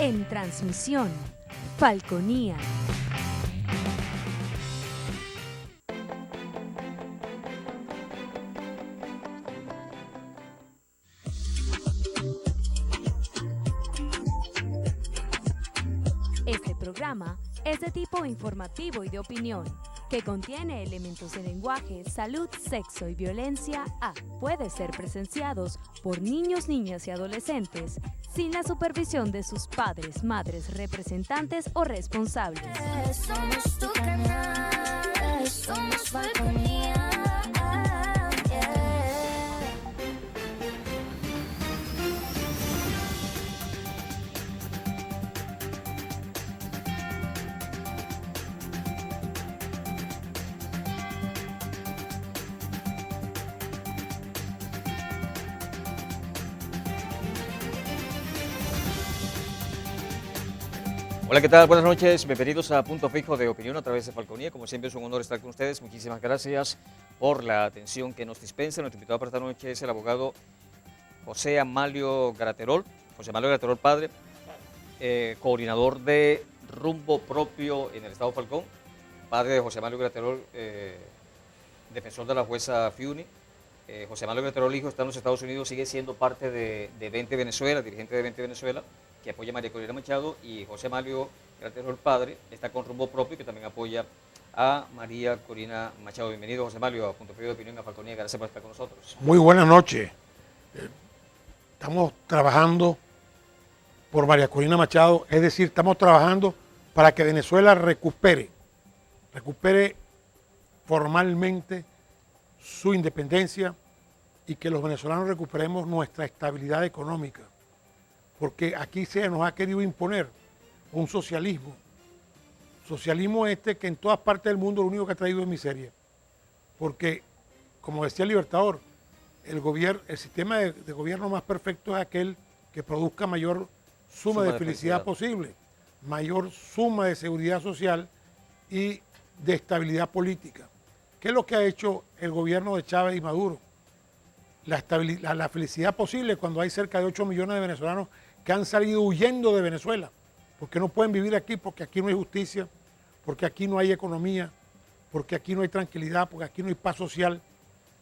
En transmisión, Falconía. Este programa es de tipo informativo y de opinión, que contiene elementos de lenguaje, salud, sexo y violencia puede ser presenciados por niños, niñas y adolescentes sin la supervisión de sus padres, madres, representantes o responsables. Somos tu canal, somos Falconía. Hola, ¿qué tal? Buenas noches, bienvenidos a Punto Fijo de Opinión a través de Falconía. Como siempre es un honor estar con ustedes. Muchísimas gracias por la atención que nos dispensa. Nuestro invitado para esta noche es el abogado José Amalio Graterol, padre, coordinador de Rumbo Propio en el Estado Falcón, padre de José Amalio Graterol, defensor de la jueza Fiuni. José Amalio Graterol, hijo, está en los Estados Unidos, sigue siendo parte de 20 Venezuela, dirigente de 20 Venezuela, que apoya a María Corina Machado, y José Amalio Graterol, padre, está con Rumbo Propio, que también apoya a María Corina Machado. Bienvenido, José Amalio, a Punto Fijo de Opinión a Falconía. Gracias por estar con nosotros. Muy buenas noches. Estamos trabajando por María Corina Machado, es decir, estamos trabajando para que Venezuela recupere formalmente su independencia y que los venezolanos recuperemos nuestra estabilidad económica, porque aquí se nos ha querido imponer un socialismo que en todas partes del mundo lo único que ha traído es miseria, porque, como decía el Libertador, el sistema de gobierno más perfecto es aquel que produzca mayor suma de felicidad posible, mayor suma de seguridad social y de estabilidad política. ¿Qué es lo que ha hecho el gobierno de Chávez y Maduro? La felicidad posible cuando hay cerca de 8 millones de venezolanos que han salido huyendo de Venezuela, porque no pueden vivir aquí, porque aquí no hay justicia, porque aquí no hay economía, porque aquí no hay tranquilidad, porque aquí no hay paz social.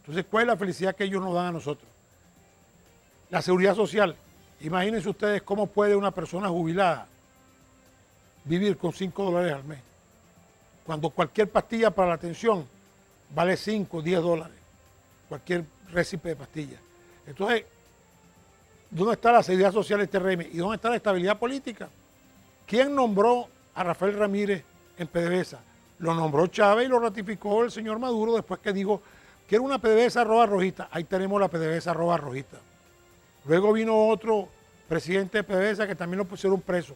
Entonces, ¿cuál es la felicidad que ellos nos dan a nosotros? La seguridad social. Imagínense ustedes cómo puede una persona jubilada vivir con $5 al mes, cuando cualquier pastilla para la atención vale 5, 10 dólares, cualquier récipe de pastillas. Entonces, ¿dónde está la seguridad social de este régimen? ¿Y dónde está la estabilidad política? ¿Quién nombró a Rafael Ramírez en PDVSA? Lo nombró Chávez y lo ratificó el señor Maduro después que dijo, quiero una PDVSA @rojita. Ahí tenemos la PDVSA @rojita. Luego vino otro presidente de PDVSA que también lo pusieron preso.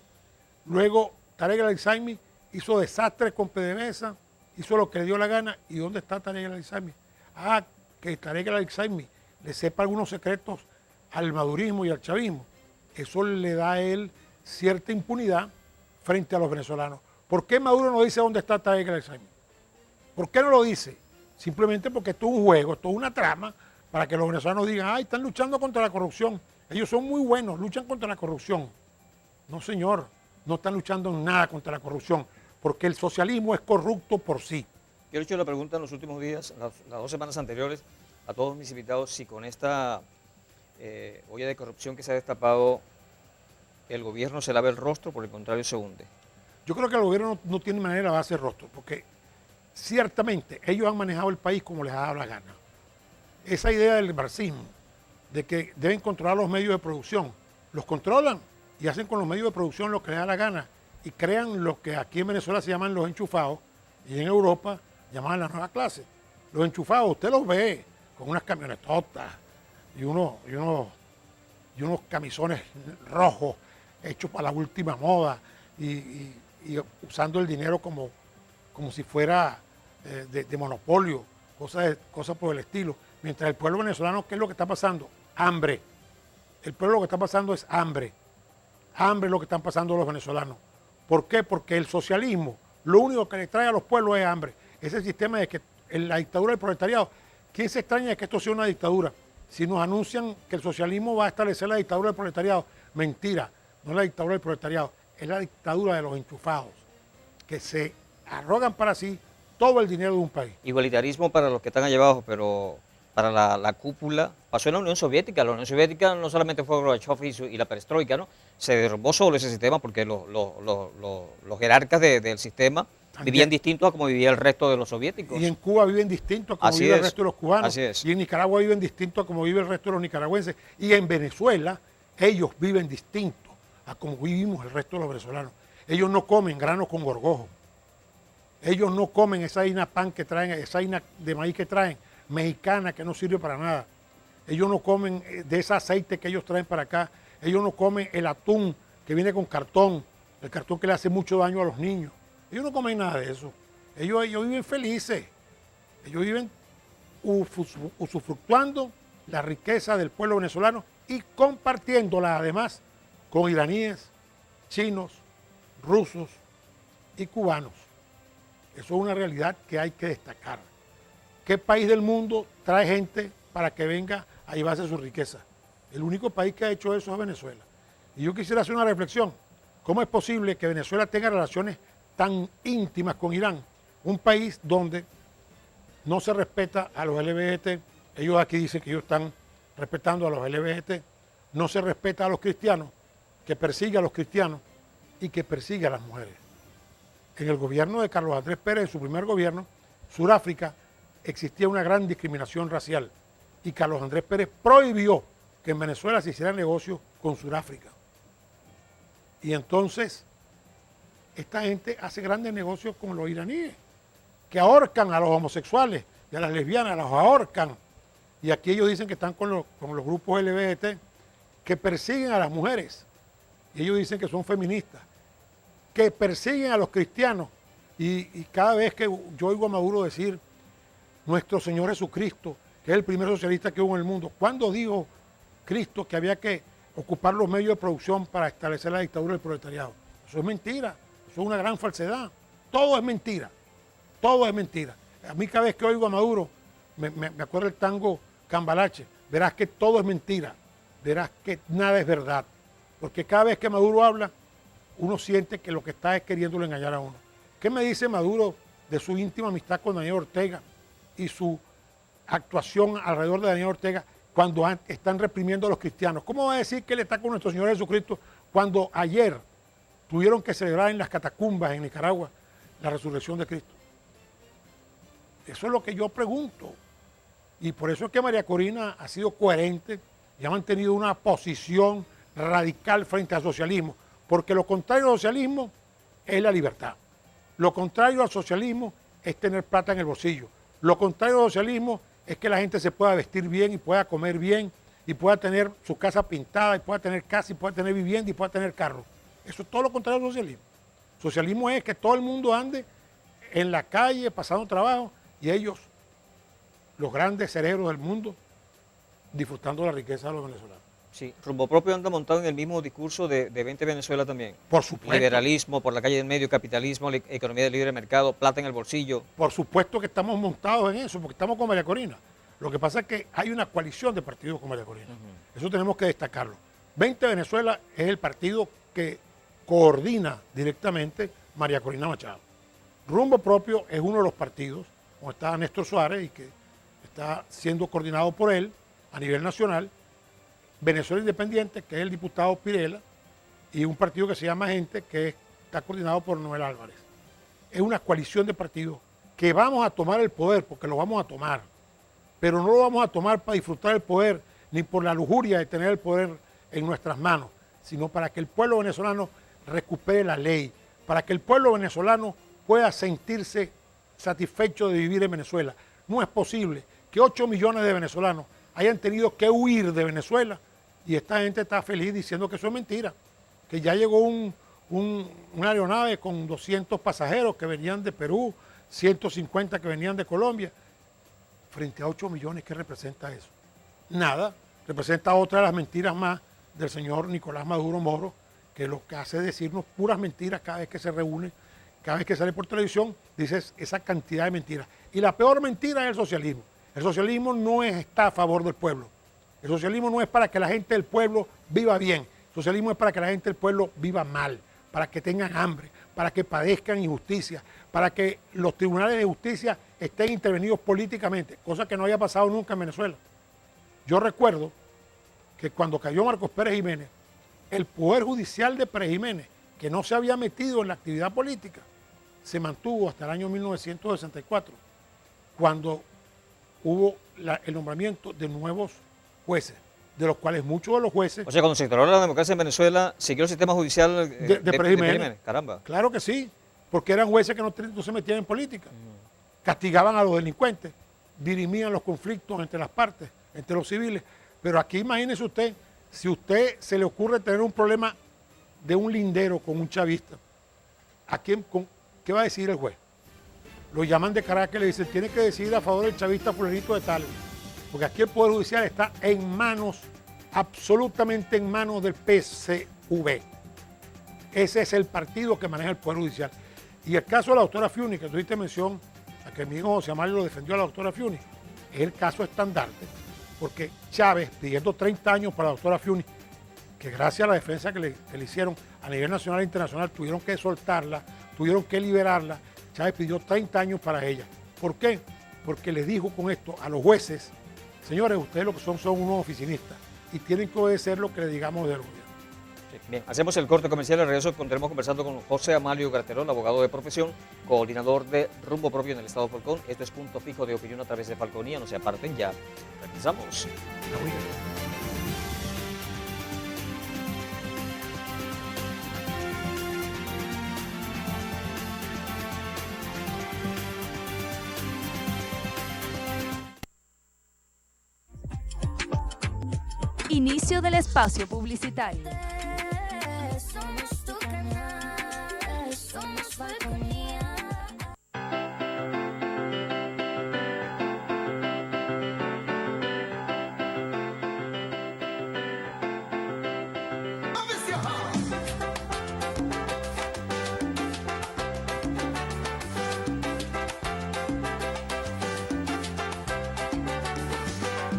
Luego Tarek El Aissami hizo desastres con PDVSA, hizo lo que le dio la gana. ¿Y dónde está Tarek El Aissami? Que Tarek El Aissami le sepa algunos secretos al madurismo y al chavismo. Eso le da a él cierta impunidad frente a los venezolanos. ¿Por qué Maduro no dice dónde está Tarek El Aissami? ¿Por qué no lo dice? Simplemente porque esto es un juego, esto es una trama para que los venezolanos digan, están luchando contra la corrupción. Ellos son muy buenos, luchan contra la corrupción. No, señor, no están luchando en nada contra la corrupción, porque el socialismo es corrupto por sí. Yo he hecho la pregunta en los últimos días, las 2 semanas anteriores, a todos mis invitados, si con esta olla de corrupción que se ha destapado, el gobierno se lava el rostro, por el contrario se hunde. Yo creo que el gobierno no tiene manera de lavarse el rostro, porque ciertamente ellos han manejado el país como les ha dado la gana. Esa idea del marxismo, de que deben controlar los medios de producción, los controlan y hacen con los medios de producción lo que les da la gana y crean lo que aquí en Venezuela se llaman los enchufados y en Europa llaman la nueva clase. Los enchufados, usted los ve con unas camionetotas y unos camisones rojos hechos para la última moda y usando el dinero como si fuera de monopolio, cosas por el estilo. Mientras el pueblo venezolano, ¿qué es lo que está pasando? Hambre. El pueblo lo que está pasando es hambre. Hambre es lo que están pasando los venezolanos. ¿Por qué? Porque el socialismo, lo único que le trae a los pueblos es hambre. Ese sistema de que en la dictadura del proletariado, ¿quién se extraña de que esto sea una dictadura? Si nos anuncian que el socialismo va a establecer la dictadura del proletariado, mentira. no es la dictadura del proletariado, es la dictadura de los enchufados, que se arrogan para sí todo el dinero de un país. Igualitarismo para los que están allá abajo, pero para la cúpula, pasó en la Unión Soviética. La Unión Soviética no solamente fue Gorbachev y la perestroika, ¿no? Se derrumbó sobre ese sistema porque los jerarcas del sistema vivían distintos a como vivía el resto de los soviéticos. Y en Cuba viven distintos a como Así vive el es, resto de los cubanos. así es. Y en Nicaragua viven distintos a como vive el resto de los nicaragüenses. Y en Venezuela ellos viven distintos a como vivimos el resto de los venezolanos. Ellos no comen granos con gorgojo. Ellos no comen esa harina pan que traen, esa harina de maíz que traen, mexicana, que no sirve para nada. Ellos no comen de ese aceite que ellos traen para acá. Ellos no comen el atún que viene con cartón, el cartón que le hace mucho daño a los niños. Ellos no comen nada de eso. Ellos viven felices. Ellos viven usufructuando la riqueza del pueblo venezolano y compartiéndola además con iraníes, chinos, rusos y cubanos. Eso es una realidad que hay que destacar. ¿Qué país del mundo trae gente para que venga a llevarse su riqueza? El único país que ha hecho eso es Venezuela. Y yo quisiera hacer una reflexión. ¿Cómo es posible que Venezuela tenga relaciones tan íntimas con Irán? Un país donde no se respeta a los LGBT. Ellos aquí dicen que ellos están respetando a los LGBT. No se respeta a los cristianos, que persigue a los cristianos y que persigue a las mujeres. En el gobierno de Carlos Andrés Pérez, en su primer gobierno, Sudáfrica, existía una gran discriminación racial y Carlos Andrés Pérez prohibió que en Venezuela se hiciera negocio con Sudáfrica. Y entonces, esta gente hace grandes negocios con los iraníes, que ahorcan a los homosexuales y a las lesbianas, los ahorcan. Y aquí ellos dicen que están con los grupos LGBT, que persiguen a las mujeres. Y ellos dicen que son feministas, que persiguen a los cristianos. Y cada vez que yo oigo a Maduro decir, nuestro Señor Jesucristo, que es el primer socialista que hubo en el mundo, ¿cuándo dijo Cristo que había que ocupar los medios de producción para establecer la dictadura del proletariado? Eso es mentira, eso es una gran falsedad. Todo es mentira, todo es mentira. A mí cada vez que oigo a Maduro, me acuerdo el tango Cambalache, verás que todo es mentira, verás que nada es verdad. Porque cada vez que Maduro habla, uno siente que lo que está es queriéndolo engañar a uno. ¿Qué me dice Maduro de su íntima amistad con Daniel Ortega y su actuación alrededor de Daniel Ortega cuando están reprimiendo a los cristianos? ¿Cómo va a decir que él está con nuestro Señor Jesucristo cuando ayer tuvieron que celebrar en las catacumbas en Nicaragua la resurrección de Cristo? Eso es lo que yo pregunto. Y por eso es que María Corina ha sido coherente y ha mantenido una posición radical frente al socialismo, porque lo contrario al socialismo es la libertad. Lo contrario al socialismo es tener plata en el bolsillo. Lo contrario al socialismo es que la gente se pueda vestir bien y pueda comer bien y pueda tener su casa pintada y pueda tener casa y pueda tener vivienda y pueda tener carro. Eso es todo lo contrario al socialismo. Socialismo es que todo el mundo ande en la calle pasando trabajo y ellos, los grandes cerebros del mundo, disfrutando la riqueza de los venezolanos. Sí, Rumbo Propio anda montado en el mismo discurso de 20 Venezuela también. Por supuesto. Liberalismo, por la calle del medio, capitalismo, economía de libre mercado, plata en el bolsillo. Por supuesto que estamos montados en eso, porque estamos con María Corina. Lo que pasa es que hay una coalición de partidos con María Corina. Eso tenemos que destacarlo. 20 Venezuela es el partido que coordina directamente María Corina Machado. Rumbo Propio es uno de los partidos, como está Néstor Suárez, y que está siendo coordinado por él a nivel nacional. Venezuela Independiente, que es el diputado Pirela, y un partido que se llama Gente, que está coordinado por Noel Álvarez. Es una coalición de partidos que vamos a tomar el poder, porque lo vamos a tomar, pero no lo vamos a tomar para disfrutar el poder, ni por la lujuria de tener el poder en nuestras manos, sino para que el pueblo venezolano recupere la ley, para que el pueblo venezolano pueda sentirse satisfecho de vivir en Venezuela. No es posible que 8 millones de venezolanos hayan tenido que huir de Venezuela y esta gente está feliz diciendo que eso es mentira, que ya llegó una aeronave con 200 pasajeros que venían de Perú, 150 que venían de Colombia. Frente a 8 millones, ¿qué representa eso? Nada, representa otra de las mentiras más del señor Nicolás Maduro Moro, que lo que hace es decirnos puras mentiras cada vez que se reúne, cada vez que sale por televisión, dice esa cantidad de mentiras. Y la peor mentira es el socialismo. El socialismo no está a favor del pueblo. El socialismo no es para que la gente del pueblo viva bien. Socialismo es para que la gente del pueblo viva mal, para que tengan hambre, para que padezcan injusticia, para que los tribunales de justicia estén intervenidos políticamente, cosa que no había pasado nunca en Venezuela. Yo recuerdo que cuando cayó Marcos Pérez Jiménez, el Poder Judicial de Pérez Jiménez, que no se había metido en la actividad política, se mantuvo hasta el año 1964, cuando hubo el nombramiento de nuevos jueces, de los cuales muchos de los jueces... O sea, cuando se instauró la democracia en Venezuela, ¿siguió el sistema judicial de Pérez Jiménez? Caramba. Claro que sí, porque eran jueces que no se metían en política. Castigaban a los delincuentes, dirimían los conflictos entre las partes, entre los civiles. Pero aquí imagínese usted, si usted se le ocurre tener un problema de un lindero con un chavista, ¿qué va a decir el juez? Lo llaman de Caracas y le dicen, tiene que decidir a favor del chavista fulanito de tal. Porque aquí el Poder Judicial está en manos, absolutamente en manos del PSV. Ese es el partido que maneja el Poder Judicial. Y el caso de la doctora Fiuni, que tuviste mención, a que mi hijo José Mario lo defendió a la doctora Fiuni, es el caso estandarte, porque Chávez, pidiendo 30 años para la doctora Fiuni, que gracias a la defensa que le hicieron a nivel nacional e internacional, tuvieron que soltarla, tuvieron que liberarla. Chávez pidió 30 años para ella. ¿Por qué? Porque le dijo con esto a los jueces, señores, ustedes lo que son unos oficinistas y tienen que obedecer lo que le digamos del gobierno. Sí, bien, hacemos el corte comercial, al regreso continuaremos conversando con José Amalio Graterol, abogado de profesión, coordinador de Rumbo Propio en el Estado de Falcón. Esto es Punto Fijo de Opinión a través de Falconía, no se aparten, ya regresamos. Inicio del espacio publicitario. Somos tu canal, somos Falconía.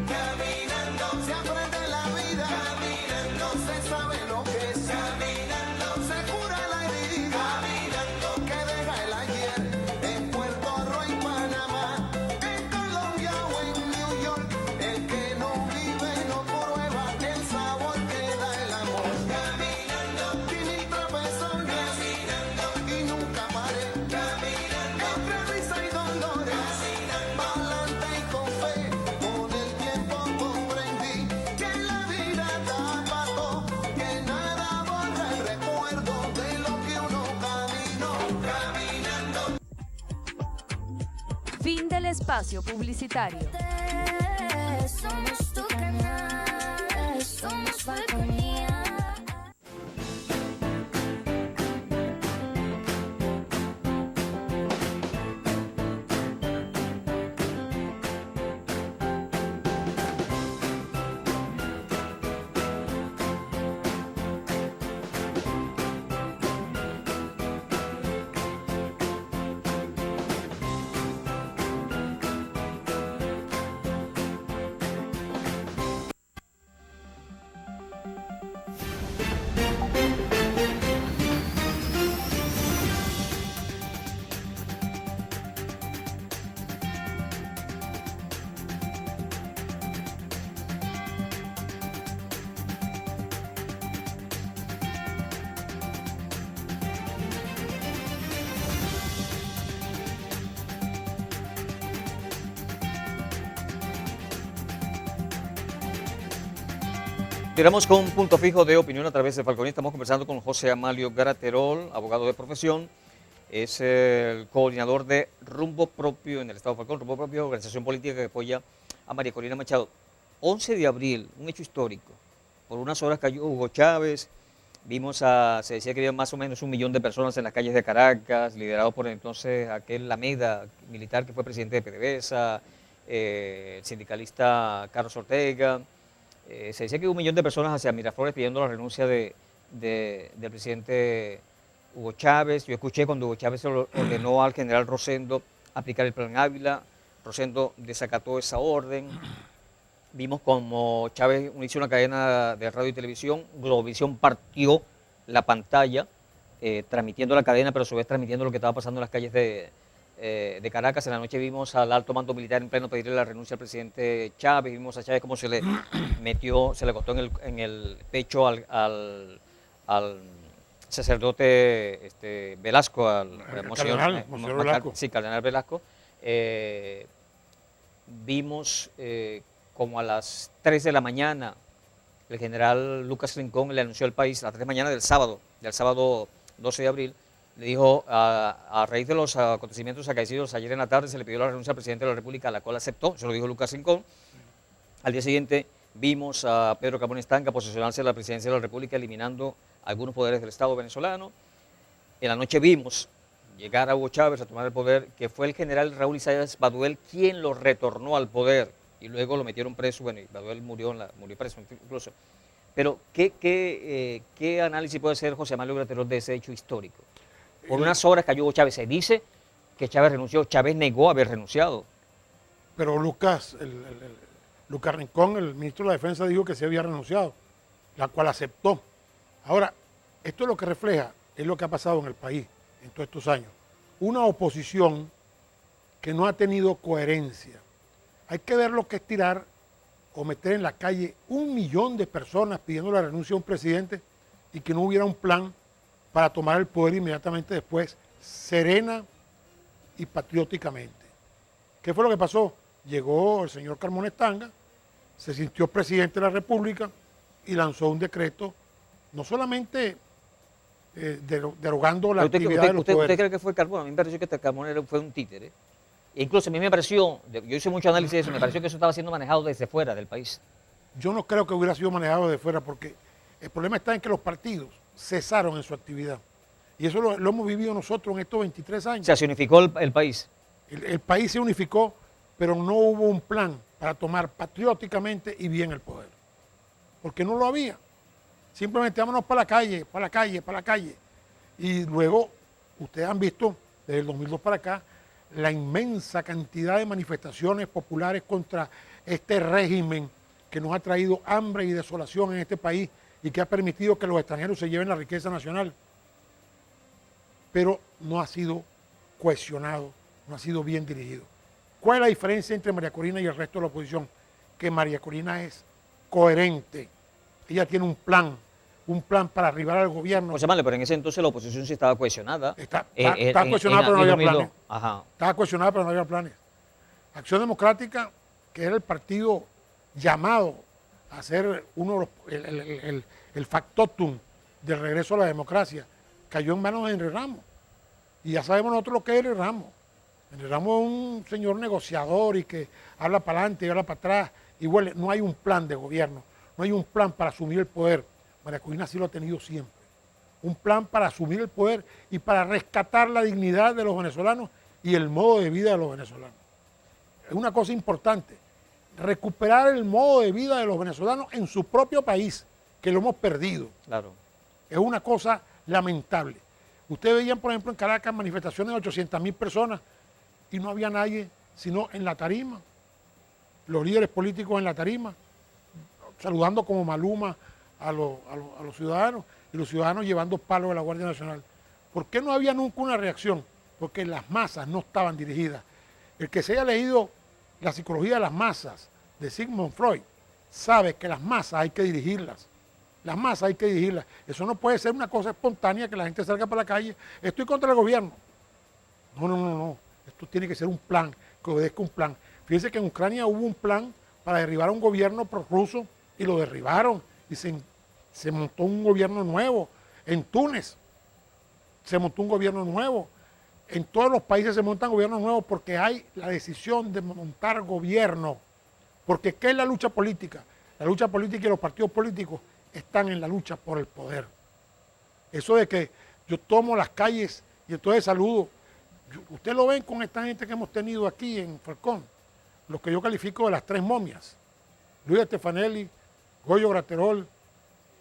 Caminando se aprende la vida, caminando se sabe lo que es, caminando se cura la herida, caminando que deja el ayer en Puerto Rico, en Panamá, en Colombia o en New York. El que no vive no prueba el sabor que da el amor. Caminando sin ni tropezón, caminando y nunca paré, caminando entre risa y dolores, caminando pa'lante y con fe. Con el tiempo comprendí que la vida da pato, que nada borra el recuerdo de lo que uno caminó, caminando. Fin del espacio publicitario. Somos tu canal, somos Falconía. Tiramos con Punto Fijo de Opinión a través de Falconía. Estamos conversando con José Amalio Graterol, abogado de profesión. Es el coordinador de Rumbo Propio en el Estado de Falcón. Rumbo Propio, organización política que apoya a María Corina Machado. 11 de abril, un hecho histórico. Por unas horas cayó Hugo Chávez. Se decía que había más o menos 1 millón de personas en las calles de Caracas, liderado por entonces aquel Lameda militar que fue presidente de PDVSA, el sindicalista Carlos Ortega. Se decía que 1 millón de personas hacia Miraflores pidiendo la renuncia del presidente Hugo Chávez. Yo escuché cuando Hugo Chávez ordenó al general Rosendo aplicar el Plan Ávila. Rosendo desacató esa orden. vimos como Chávez hizo una cadena de radio y televisión, Globovisión partió la pantalla, transmitiendo la cadena, pero a su vez transmitiendo lo que estaba pasando en las calles de Caracas. En la noche vimos al alto mando militar en pleno pedirle la renuncia al presidente Chávez, vimos a Chávez cómo se le metió, se le acostó en el pecho al sacerdote Velasco, Cardenal Velasco. Sí, Cardenal Velasco. Vimos como a las 3 de la mañana el general Lucas Rincón le anunció al país, a las 3 de la mañana del sábado 12 de abril, le dijo, a raíz de los acontecimientos acaecidos ayer en la tarde, se le pidió la renuncia al presidente de la República, a la cual aceptó, se lo dijo Lucas Rincón. Al día siguiente vimos a Pedro Carbón Estanca posesionarse de la presidencia de la República, eliminando algunos poderes del Estado venezolano. En la noche vimos llegar a Hugo Chávez a tomar el poder, que fue el general Raúl Isaías Baduel quien lo retornó al poder, y luego lo metieron preso, bueno, y Baduel murió preso incluso. Pero, ¿qué análisis puede hacer José Manuel Graterol de ese hecho histórico? Por unas horas cayó Hugo Chávez, se dice que Chávez renunció, Chávez negó haber renunciado. Pero Lucas Rincón, el ministro de la Defensa, dijo que se había renunciado, la cual aceptó. Ahora, esto es lo que refleja, es lo que ha pasado en el país en todos estos años. Una oposición que no ha tenido coherencia. Hay que ver lo que es tirar o meter en la calle 1 millón de personas pidiendo la renuncia a un presidente y que no hubiera un plan para tomar el poder inmediatamente después, serena y patrióticamente. ¿Qué fue lo que pasó? Llegó el señor Carbón Estanca, se sintió presidente de la República y lanzó un decreto, no solamente derogando la actividad de los poderes. ¿Usted cree que fue Carbón? A mí me pareció que Carbón fue un títere. E incluso a mí me pareció, yo hice mucho análisis de eso, me pareció que eso estaba siendo manejado desde fuera del país. Yo no creo que hubiera sido manejado desde fuera, porque el problema está en que los partidos cesaron en su actividad. Y eso lo hemos vivido nosotros en estos 23 años. O sea, se unificó el país. El país se unificó, pero no hubo un plan para tomar patrióticamente y bien el poder. Porque no lo había. Simplemente vámonos para la calle, para la calle, para la calle. Y luego, ustedes han visto, desde el 2002 para acá, la inmensa cantidad de manifestaciones populares contra este régimen que nos ha traído hambre y desolación en este país y que ha permitido que los extranjeros se lleven la riqueza nacional. Pero no ha sido cohesionado, no ha sido bien dirigido. ¿Cuál es la diferencia entre María Corina y el resto de la oposición? Que María Corina es coherente. Ella tiene un plan para arribar al gobierno. José Manuel, pero en ese entonces la oposición sí estaba cohesionada. Estaba cohesionada, pero no había planes. Ajá. Estaba cohesionada, pero no había planes. Acción Democrática, que era el partido llamado a ser uno de los, el factotum del regreso a la democracia, cayó en manos de Henry Ramos. Y ya sabemos nosotros lo que es Henry Ramos. Henry Ramos es un señor negociador y que habla para adelante y habla para atrás. Y huele, no hay un plan de gobierno, no hay un plan para asumir el poder. María Corina sí lo ha tenido siempre. Un plan para asumir el poder y para rescatar la dignidad de los venezolanos y el modo de vida de los venezolanos. Es una cosa importante. Recuperar el modo de vida de los venezolanos en su propio país, que lo hemos perdido. Claro. Es una cosa lamentable. Ustedes veían, por ejemplo, en Caracas manifestaciones de 800.000 personas y no había nadie sino en la tarima, los líderes políticos en la tarima, saludando como Maluma a los ciudadanos y los ciudadanos llevando palos de la Guardia Nacional. ¿Por qué no había nunca una reacción? Porque las masas no estaban dirigidas. El que se haya leído La psicología de las masas de Sigmund Freud sabe que las masas hay que dirigirlas. Las masas hay que dirigirlas. Eso no puede ser una cosa espontánea que la gente salga para la calle. Estoy contra el gobierno. No. Esto tiene que ser un plan, que obedezca un plan. Fíjense que en Ucrania hubo un plan para derribar a un gobierno prorruso y lo derribaron. Y se montó un gobierno nuevo. En Túnez se montó un gobierno nuevo. En todos los países se montan gobiernos nuevos porque hay la decisión de montar gobierno. Porque ¿qué es la lucha política? La lucha política y los partidos políticos están en la lucha por el poder. Eso de que yo tomo las calles y entonces saludo. Ustedes lo ven con esta gente que hemos tenido aquí en Falcón, los que yo califico de las 3 momias. Luis Stefanelli, Goyo Graterol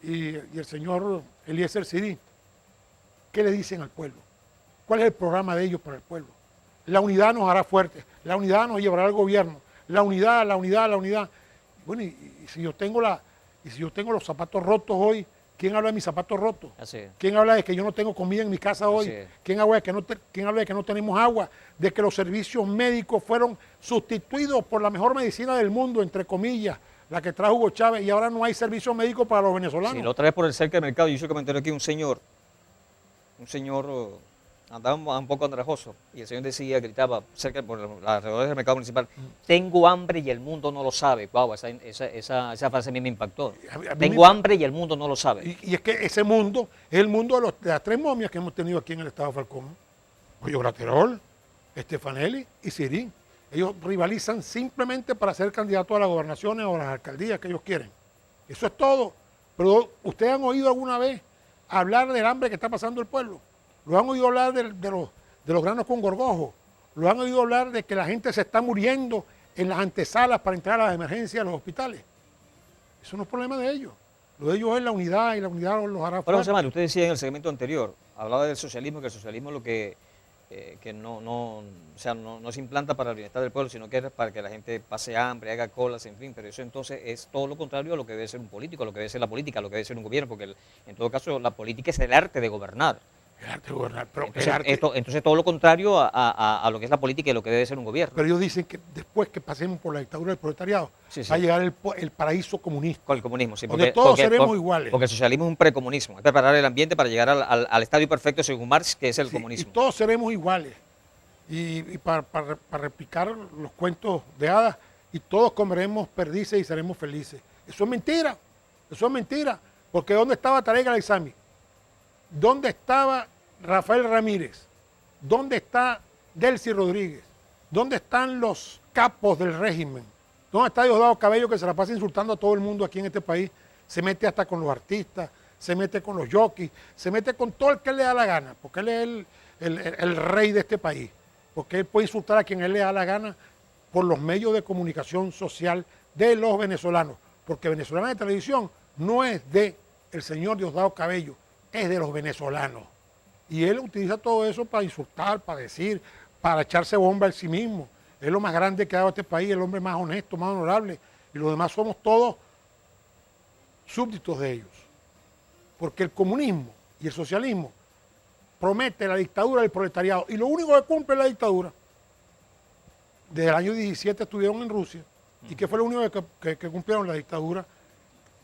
y el señor Eliezer Sidí. ¿Qué le dicen al pueblo? ¿Cuál es el programa de ellos para el pueblo? La unidad nos hará fuertes, la unidad nos llevará al gobierno, la unidad. Bueno, y si yo tengo los zapatos rotos hoy, ¿quién habla de mis zapatos rotos? Así es. ¿Quién habla de que yo no tengo comida en mi casa hoy? Así es. ¿Quién habla de que no tenemos agua? De que los servicios médicos fueron sustituidos por la mejor medicina del mundo, entre comillas, la que trajo Hugo Chávez, y ahora no hay servicio médico para los venezolanos. Sí, la otra vez por el cerca del mercado, yo hice un comentario aquí, un señor andaba un poco andrajoso, y el señor decía, gritaba cerca por los alrededores del mercado municipal, tengo hambre y el mundo no lo sabe. Wow, esa frase a mí me impactó. A mí Tengo hambre y el mundo no lo sabe. Y es que ese mundo es el mundo de las tres momias que hemos tenido aquí en el estado de Falcón. Pollo Graterol, Stefanelli y Sirín. Ellos rivalizan simplemente para ser candidatos a las gobernaciones o a las alcaldías que ellos quieren. Eso es todo. Pero ¿ustedes han oído alguna vez hablar del hambre que está pasando el pueblo? ¿Lo han oído hablar de los granos con gorgojo? ¿Lo han oído hablar de que la gente se está muriendo en las antesalas para entrar a las emergencias a los hospitales? Eso no es problema de ellos. Lo de ellos es la unidad, y la unidad los hará Ahora, fuertes. José Manuel, usted decía en el segmento anterior, hablaba del socialismo, que el socialismo es lo que no se implanta para el bienestar del pueblo, sino que es para que la gente pase hambre, haga colas, en fin, pero eso entonces es todo lo contrario a lo que debe ser un político, a lo que debe ser la política, a lo que debe ser un gobierno, porque en todo caso la política es el arte de gobernar. El arte de gobernar. Pero, Entonces todo lo contrario a lo que es la política y lo que debe ser un gobierno. pero ellos dicen que después que pasemos por la dictadura del proletariado, Sí, sí. va a llegar el paraíso comunista. Con el comunismo, sí. Donde todos seremos iguales. Porque el socialismo es un precomunismo, es preparar el ambiente para llegar al estadio perfecto según Marx, que es el Sí, comunismo. y todos seremos iguales. Y para replicar los cuentos de hadas, y todos comeremos perdices y seremos felices. Eso es mentira. Eso es mentira. Porque ¿dónde estaba Tarek El-Aissami? ¿Dónde estaba Rafael Ramírez? ¿Dónde está Delcy Rodríguez? ¿Dónde están los capos del régimen? ¿Dónde está Diosdado Cabello, que se la pasa insultando a todo el mundo aquí en este país? Se mete hasta con los artistas, se mete con los jockeys, se mete con todo el que le da la gana, porque él es el rey de este país, porque él puede insultar a quien él le da la gana por los medios de comunicación social de los venezolanos, porque Venezolana de Televisión no es de el señor Diosdado Cabello, es de los venezolanos. Y él utiliza todo eso para insultar, para decir, para echarse bomba en sí mismo. Es lo más grande que ha dado este país, el hombre más honesto, más honorable, y los demás somos todos súbditos de ellos. Porque el comunismo y el socialismo promete la dictadura del proletariado, y lo único que cumple es la dictadura. Desde el año 17 estuvieron en Rusia, y ¿qué fue lo único que cumplieron? La dictadura.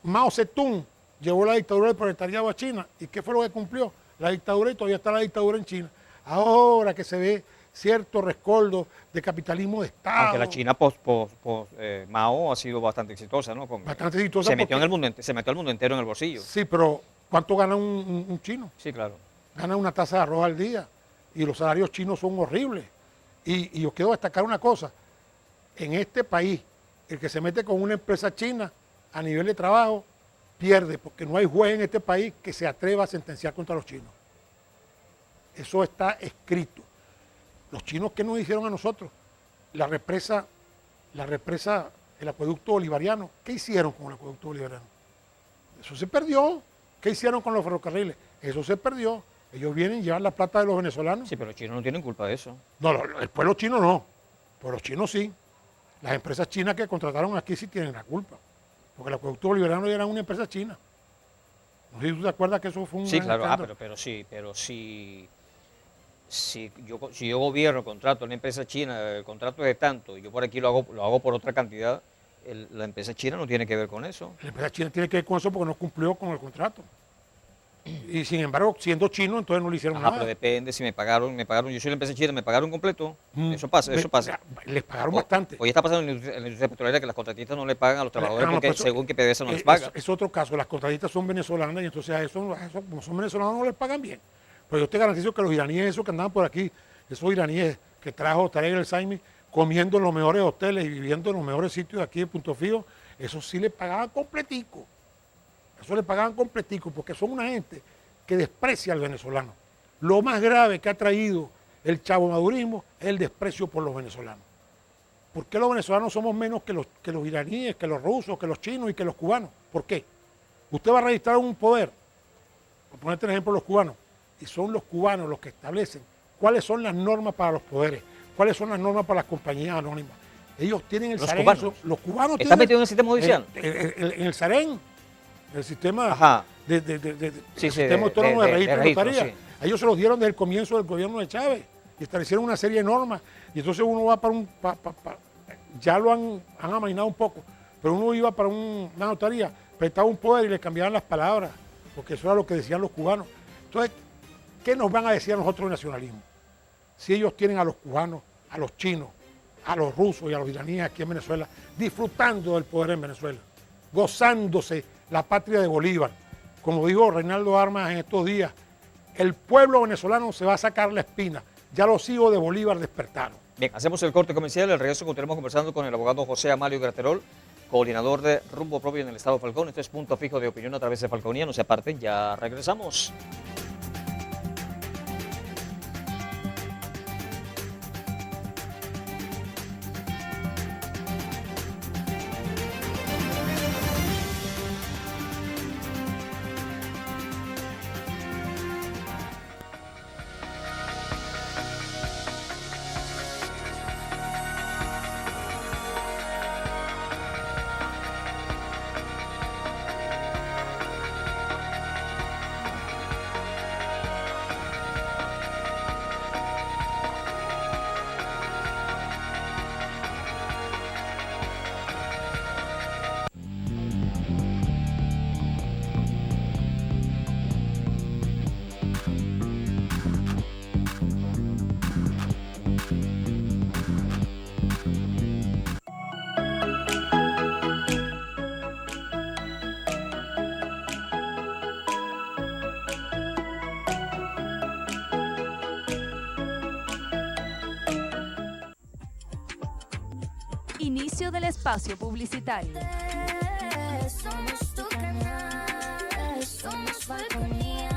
Mao Zedong llevó la dictadura del proletariado a China, ¿y qué fue lo que cumplió? La dictadura, y todavía está la dictadura en China. Ahora que se ve cierto rescoldo de capitalismo de Estado. Aunque la China Mao ha sido bastante exitosa, ¿no? Bastante exitosa Se metió porque- se metió al mundo entero en el bolsillo. Sí, pero ¿cuánto gana un chino? Sí, claro. Gana una taza de arroz al día, y los salarios chinos son horribles. Y yo quiero destacar una cosa: en este país, el que se mete con una empresa china a nivel de trabajo pierde, porque no hay juez en este país que se atreva a sentenciar contra los chinos. Eso está escrito. Los chinos, ¿qué nos hicieron a nosotros? La represa, el acueducto bolivariano. ¿Qué hicieron con el acueducto bolivariano? Eso se perdió. ¿Qué hicieron con los ferrocarriles? Eso se perdió. Ellos vienen y llevan la plata de los venezolanos. Sí, pero los chinos no tienen culpa de eso. No, el pueblo chino no, pero los chinos sí. Las empresas chinas que contrataron aquí sí tienen la culpa, porque el acueducto bolivariano era una empresa china. No sé si tú te acuerdas que eso fue un Sí, gran claro, escándalo. pero si yo gobierno, contrato a una empresa china, el contrato es de tanto, y yo por aquí lo hago por otra cantidad, la empresa china no tiene que ver con eso. La empresa china tiene que ver con eso porque no cumplió con el contrato. Y sin embargo, siendo chino, entonces no le hicieron Ajá, nada. pero depende, si me pagaron, yo soy la empresa china, me pagaron completo, Mm. eso pasa. Les pagaron bastante. Hoy está pasando en la industria petrolera que las contratistas no le pagan a los trabajadores no, porque pero eso- según que PDVSA no les paga. Es otro caso. Las contratistas son venezolanas, y entonces a eso, como son venezolanos, no les pagan bien. Pero yo te garantizo que los iraníes, esos que andaban por aquí, esos iraníes que trajo Tarek El-Aissami, comiendo en los mejores hoteles y viviendo en los mejores sitios de aquí de Punto Fijo, eso sí le pagaban completico. Eso le pagaban completico, porque son una gente que desprecia al venezolano. Lo más grave que ha traído el chavomadurismo es el desprecio por los venezolanos. ¿Por qué los venezolanos somos menos que los iraníes, que los rusos, que los chinos y que los cubanos? ¿Por qué? Usted va a registrar un poder, por ponerte el ejemplo los cubanos, y son los cubanos los que establecen cuáles son las normas para los poderes, cuáles son las normas para las compañías anónimas, Ellos tienen el Los SAREN, cubanos. los cubanos ¿Está tienen metido en el sistema judicial? en el SAREN, el sistema Ajá. de Sí, sí, sistema autónomo de registro de notaría. sí. A ellos se los dieron desde el comienzo del gobierno de Chávez y establecieron una serie de normas. Y entonces uno va para ya lo han amainado un poco, pero uno iba para una notaría, prestaba un poder y le cambiaban las palabras, porque eso era lo que decían los cubanos. Entonces, ¿qué nos van a decir a nosotros de nacionalismo? Si ellos tienen a los cubanos, a los chinos, a los rusos y a los iraníes aquí en Venezuela, disfrutando del poder en Venezuela, gozándose la patria de Bolívar. Como dijo Reinaldo Armas en estos días, el pueblo venezolano se va a sacar la espina. Ya los hijos de Bolívar despertaron. Bien, hacemos el corte comercial. Al regreso continuamos conversando con el abogado José Amalio Graterol, coordinador de Rumbo Propio en el Estado Falcón. Este es Punto Fijo de Opinión a través de Falconía. No se aparten, ya regresamos. Inicio del espacio publicitario. Somos tu canal, somos Falconía.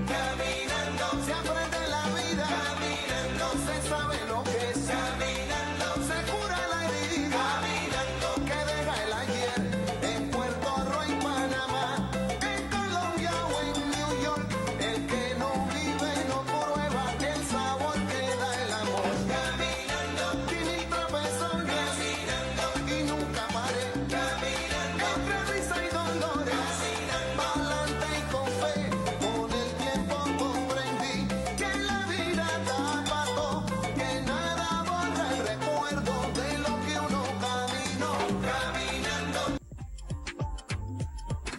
Caminando se aprende la vida, caminando se sabe lo que es, caminando se cura la herida, caminando que deja el ayer en Puerto Rico y Panamá, en Colombia o en New York. El que no vive no prueba el sabor que da el amor. Caminando, tiene trapezones, caminando y nunca paré, caminando entre risa y dolores, pa'lante y con fe. Con el tiempo comprendí que la vida da pato, que nada borra el recuerdo de lo que uno caminó, caminando.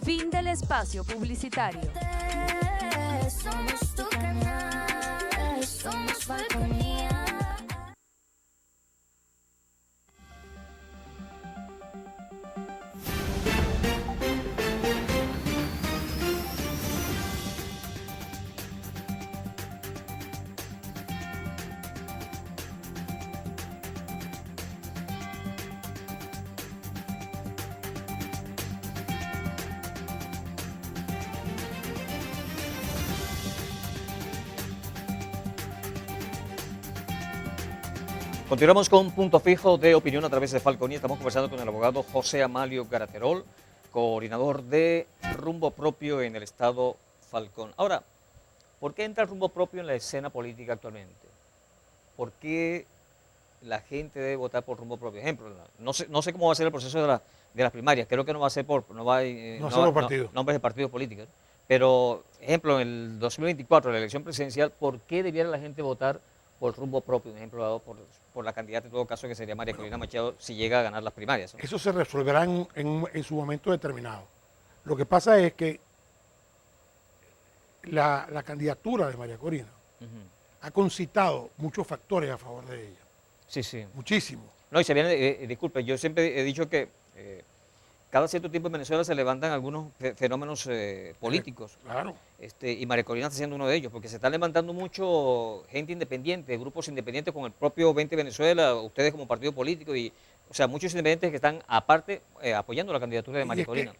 Fin del espacio publicitario. Somos tu canal, somos Falconía. Continuamos con Punto Fijo de Opinión a través de Falconía. Estamos conversando con el abogado José Amalio Graterol, coordinador de Rumbo Propio en el Estado Falcón. Ahora, ¿por qué entra el Rumbo Propio en la escena política actualmente? ¿Por qué la gente debe votar por Rumbo Propio? Ejemplo, no sé cómo va a ser el proceso de las primarias. Creo que no va a ser solo partidos. nombres de partidos políticos. Pero, ejemplo, en el 2024, la elección presidencial, ¿por qué debiera la gente votar por Rumbo Propio? Un ejemplo dado por la candidata en todo caso, que sería María Corina Machado, si llega a ganar las primarias, ¿no? Eso se resolverá en su momento determinado. Lo que pasa es que la candidatura de María Corina Ujú. ha concitado muchos factores a favor de ella, Sí, sí. muchísimos. No, y se viene, disculpe, yo siempre he dicho que cada cierto tiempo en Venezuela se levantan algunos fenómenos políticos. Claro. Y María Corina está siendo uno de ellos, porque se están levantando mucho gente independiente, grupos independientes con el propio 20 Venezuela, ustedes como partido político, o sea, muchos independientes que están aparte apoyando la candidatura de Y María es que Corina.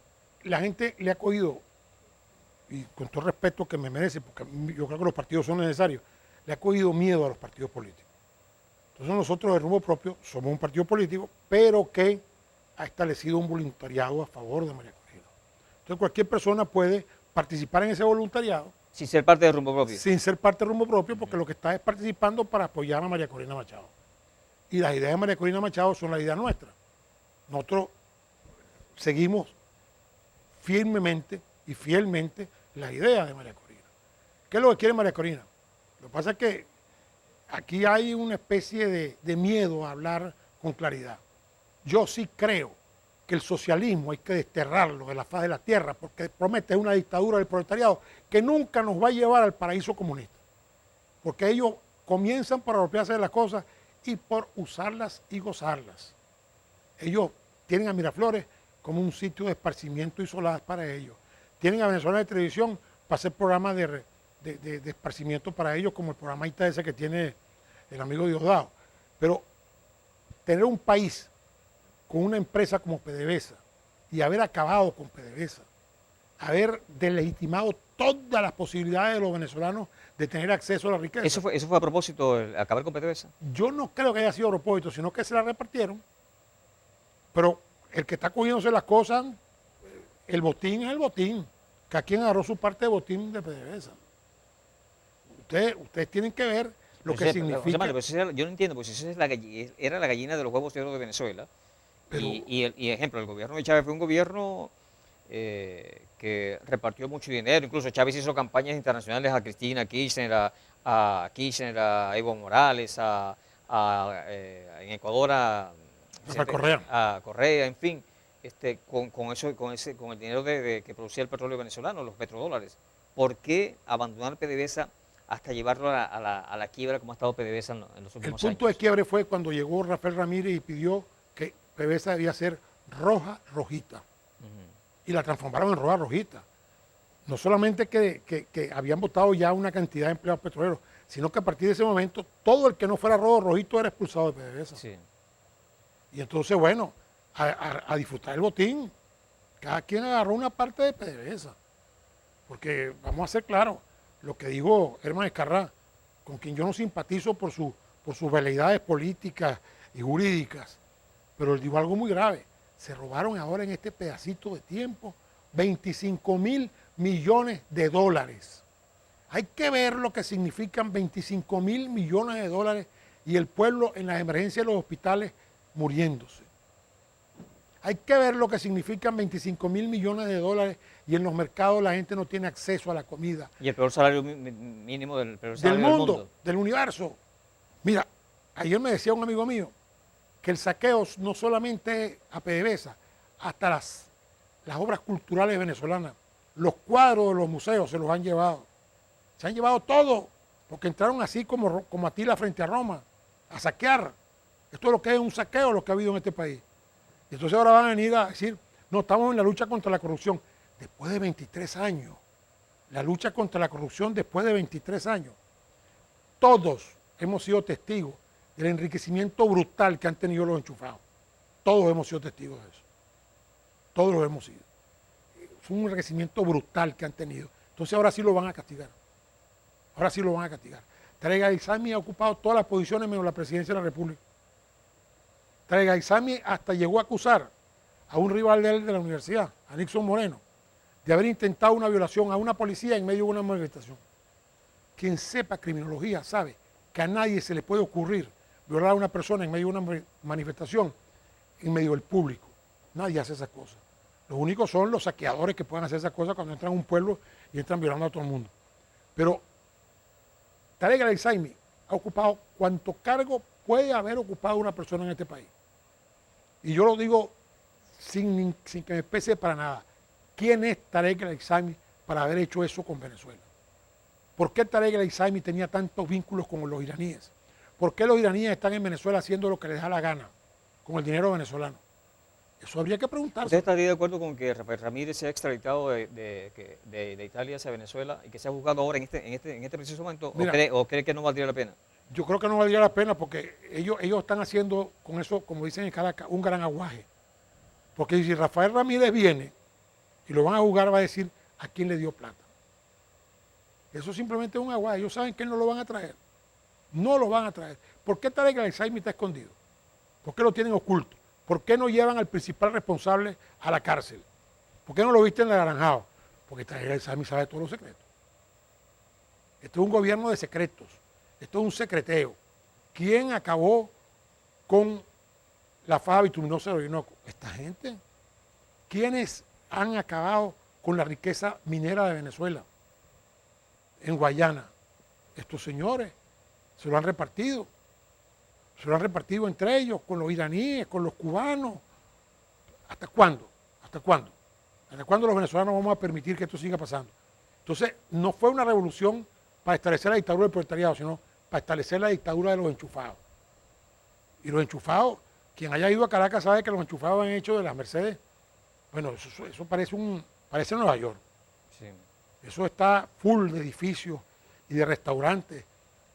la gente le ha cogido, y con todo el respeto que me merece, porque yo creo que los partidos son necesarios, le ha cogido miedo a los partidos políticos. Entonces nosotros de Rumbo Propio somos un partido político, pero que ha establecido un voluntariado a favor de María Corina. Entonces cualquier persona puede participar en ese voluntariado Sin ser parte de Rumbo Propio. sin ser parte de Rumbo Propio, porque lo que está es participando para apoyar a María Corina Machado. Y las ideas de María Corina Machado son las ideas nuestras. Nosotros seguimos firmemente y fielmente las ideas de María Corina. ¿Qué es lo que quiere María Corina? Lo que pasa es que aquí hay una especie de miedo a hablar con claridad. Yo sí creo que el socialismo hay que desterrarlo de la faz de la tierra porque promete una dictadura del proletariado que nunca nos va a llevar al paraíso comunista. Porque ellos comienzan por apropiarse de las cosas y por usarlas y gozarlas. Ellos tienen a Miraflores como un sitio de esparcimiento y solaz para ellos. Tienen a Venezuela de Televisión para hacer programas de esparcimiento para ellos, como el programa ese que tiene el amigo Diosdado. Pero tener un país con una empresa como PDVSA y haber acabado con PDVSA, haber deslegitimado todas las posibilidades de los venezolanos de tener acceso a la riqueza. Eso fue a propósito, acabar con PDVSA. Yo no creo que haya sido a propósito, sino que se la repartieron. Pero el que está cogiéndose las cosas, el botín es el botín. Cada quien agarró su parte de botín de PDVSA. Ustedes tienen que ver lo que significa. José Manuel, pero yo no entiendo, pues esa es era la gallina de los huevos de oro de Venezuela. Pero- y ejemplo, el gobierno de Chávez fue un gobierno que repartió mucho dinero. Incluso Chávez hizo campañas internacionales a Cristina Kirchner, a Kirchner, a Evo Morales, en Ecuador Rafael Correa. a Correa, en fin, con el dinero que producía el petróleo venezolano, los petrodólares. ¿Por qué abandonar PDVSA hasta llevarlo a la quiebra como ha estado PDVSA en los El últimos punto de años? quiebre fue cuando llegó Rafael Ramírez y pidió que PDVSA debía ser roja, rojita. Y la transformaron en roja, rojita. No solamente que habían votado ya una cantidad de empleados petroleros, sino que a partir de ese momento todo el que no fuera rojo, rojito era expulsado de PDVSA. Sí. Y entonces, bueno, a disfrutar el botín. Cada quien agarró una parte de PDVSA. Porque vamos a ser claros, lo que dijo Herman Escarrá, con quien yo no simpatizo por sus veleidades políticas y jurídicas, pero él dijo algo muy grave. Se robaron ahora en este pedacito de tiempo 25.000 millones de dólares. Hay que ver lo que significan 25.000 millones de dólares y el pueblo en las emergencias de los hospitales muriéndose. Hay que ver lo que significan 25.000 millones de dólares y en los mercados la gente no tiene acceso a la comida. Y el peor salario mínimo del peor salario Del mundo, del universo. Mira, ayer me decía un amigo mío que el saqueo no solamente es a PDVSA, hasta las obras culturales venezolanas, los cuadros de los museos se los han llevado. Se han llevado todo, porque entraron así como Atila frente a Roma, a saquear. Esto es lo que es un saqueo, lo que ha habido en este país. Y entonces ahora van a venir a decir, no, estamos en la lucha contra la corrupción. Después de 23 años, la lucha contra la corrupción después de 23 años. Todos hemos sido testigos del enriquecimiento brutal que han tenido los enchufados. Todos hemos sido testigos de eso. Todos lo hemos sido. Es un enriquecimiento brutal que han tenido. Entonces ahora sí lo van a castigar. Ahora sí lo van a castigar. Tarek El-Aissami ha ocupado todas las posiciones menos la presidencia de la República. Tarek El-Aissami hasta llegó a acusar a un rival de él de la universidad, a Nixon Moreno, de haber intentado una violación a una policía en medio de una manifestación. Quien sepa criminología sabe que a nadie se le puede ocurrir violar a una persona en medio de una manifestación, en medio del público. Nadie hace esas cosas. Los únicos son los saqueadores que pueden hacer esas cosas cuando entran a un pueblo y entran violando a todo el mundo. Pero Tarek El-Aissami ha ocupado cuanto cargo puede haber ocupado una persona en este país. Y yo lo digo sin que me pese para nada. ¿Quién es Tarek El-Aissami para haber hecho eso con Venezuela? ¿Por qué Tarek El-Aissami tenía tantos vínculos con los iraníes? ¿Por qué los iraníes están en Venezuela haciendo lo que les da la gana con el dinero venezolano? Eso habría que preguntarse. ¿Usted estaría de acuerdo con que Rafael Ramírez sea extraditado de Italia hacia Venezuela y que sea juzgado ahora en este preciso momento? Mira, ¿O cree que no valdría la pena? Yo creo que no valdría la pena porque ellos están haciendo con eso, como dicen en Caracas, un gran aguaje. Porque si Rafael Ramírez viene y lo van a juzgar, va a decir a quién le dio plata. Eso simplemente es un aguaje. Ellos saben que él no lo van a traer. No lo van a traer. ¿Por qué Tarek El Alzheimer está escondido? ¿Por qué lo tienen oculto? ¿Por qué no llevan al principal responsable a la cárcel? ¿Por qué no lo visten en el Naranjado? Porque Tarek El Alzheimer sabe todos los secretos. Esto es un gobierno de secretos. Esto es un secreteo. ¿Quién acabó con la faja bituminosa del Orinoco? Esta gente. ¿Quiénes han acabado con la riqueza minera de Venezuela? En Guayana. Estos señores se lo han repartido. Se lo han repartido entre ellos, con los iraníes, con los cubanos. ¿Hasta cuándo? ¿Hasta cuándo? ¿Hasta cuándo los venezolanos vamos a permitir que esto siga pasando? Entonces, no fue una revolución para establecer la dictadura del proletariado, sino para establecer la dictadura de los enchufados. Y los enchufados, quien haya ido a Caracas sabe que los enchufados han hecho de las Mercedes. Bueno, eso parece Nueva York. Sí. Eso está full de edificios y de restaurantes.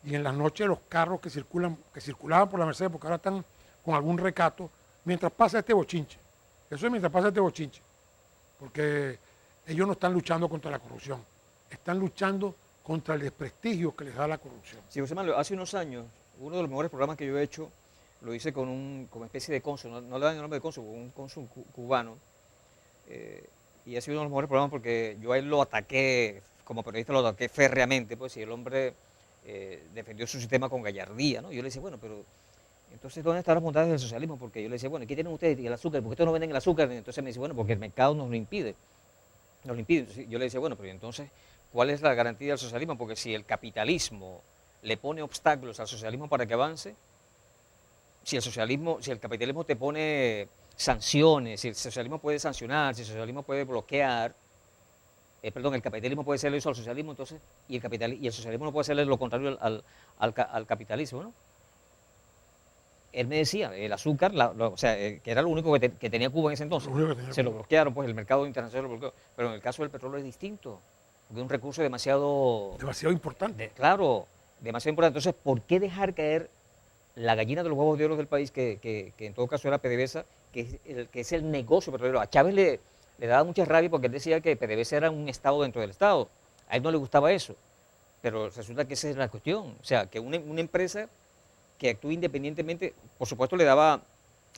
Y en las noches los carros que circulaban por la Mercedes, porque ahora están con algún recato, mientras pasa este bochinche. Eso es mientras pasa este bochinche. Porque ellos no están luchando contra la corrupción. Están luchando contra el desprestigio que les da la corrupción. Sí, José Manuel, hace unos años, uno de los mejores programas que yo he hecho, lo hice como especie de cónsul, no le dan el nombre de cónsul, un cónsul cubano. Y ha sido uno de los mejores programas porque yo a él lo ataqué, como periodista lo ataqué férreamente, pues, y el hombre defendió su sistema con gallardía, ¿no? Yo le decía, bueno, pero entonces, ¿dónde están las bondades del socialismo? Porque yo le decía, bueno, ¿qué tienen ustedes? ¿Y el azúcar? ¿Por qué ustedes no venden el azúcar? Entonces me dice, bueno, porque el mercado nos lo impide. Nos lo impide. Entonces, yo le decía, bueno, pero entonces, ¿cuál es la garantía del socialismo? Porque si el capitalismo le pone obstáculos al socialismo para que avance, si el capitalismo te pone sanciones, si el socialismo puede sancionar, si el socialismo puede bloquear, el capitalismo puede hacerle eso al socialismo, entonces, y el socialismo no puede hacerle lo contrario al capitalismo, ¿no? Él me decía, el azúcar, que era lo único que tenía Cuba en ese entonces, se lo bloquearon, pues el mercado internacional lo bloqueó, pero en el caso del petróleo es distinto, porque es un recurso demasiado importante. Claro, demasiado importante. Entonces, ¿por qué dejar caer la gallina de los huevos de oro del país, que en todo caso era PDVSA, que es el negocio petrolero? A Chávez le daba mucha rabia porque él decía que PDVSA era un Estado dentro del Estado. A él no le gustaba eso, pero resulta que esa es la cuestión. O sea, que una empresa que actúa independientemente, por supuesto le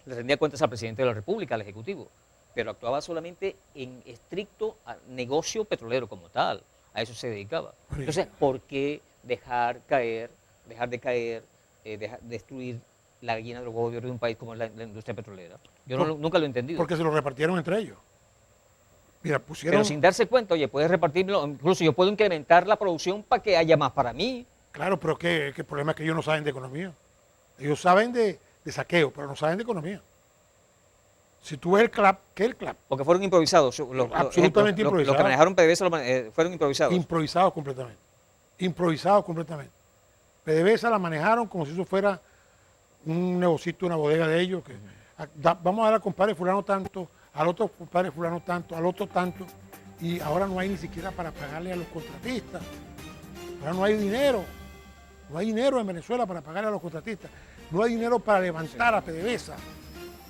rendía cuentas al presidente de la República, al Ejecutivo, pero actuaba solamente en estricto negocio petrolero como tal. A eso se dedicaba. Entonces, ¿por qué dejar de caer, destruir la gallina de los huevos de oro de un país como la industria petrolera? Yo nunca lo he entendido. Porque se lo repartieron entre ellos. Mira, Pero sin darse cuenta, oye, puedes repartirlo, incluso yo puedo incrementar la producción para que haya más para mí. Claro, pero que el problema es que ellos no saben de economía. Ellos saben de saqueo, pero no saben de economía. Si tú ves el CLAP, ¿qué es el CLAP? Porque fueron improvisados. Absolutamente improvisados. Los que manejaron PDVSA fueron improvisados. Improvisados completamente. Improvisados completamente. PDVSA la manejaron como si eso fuera un negocito, una bodega de ellos. Vamos a dar al compadre fulano tanto, al otro compadre fulano tanto, al otro tanto. Y ahora no hay ni siquiera para pagarle a los contratistas. Ahora no hay dinero. No hay dinero en Venezuela para pagarle a los contratistas. No hay dinero para levantar a PDVSA.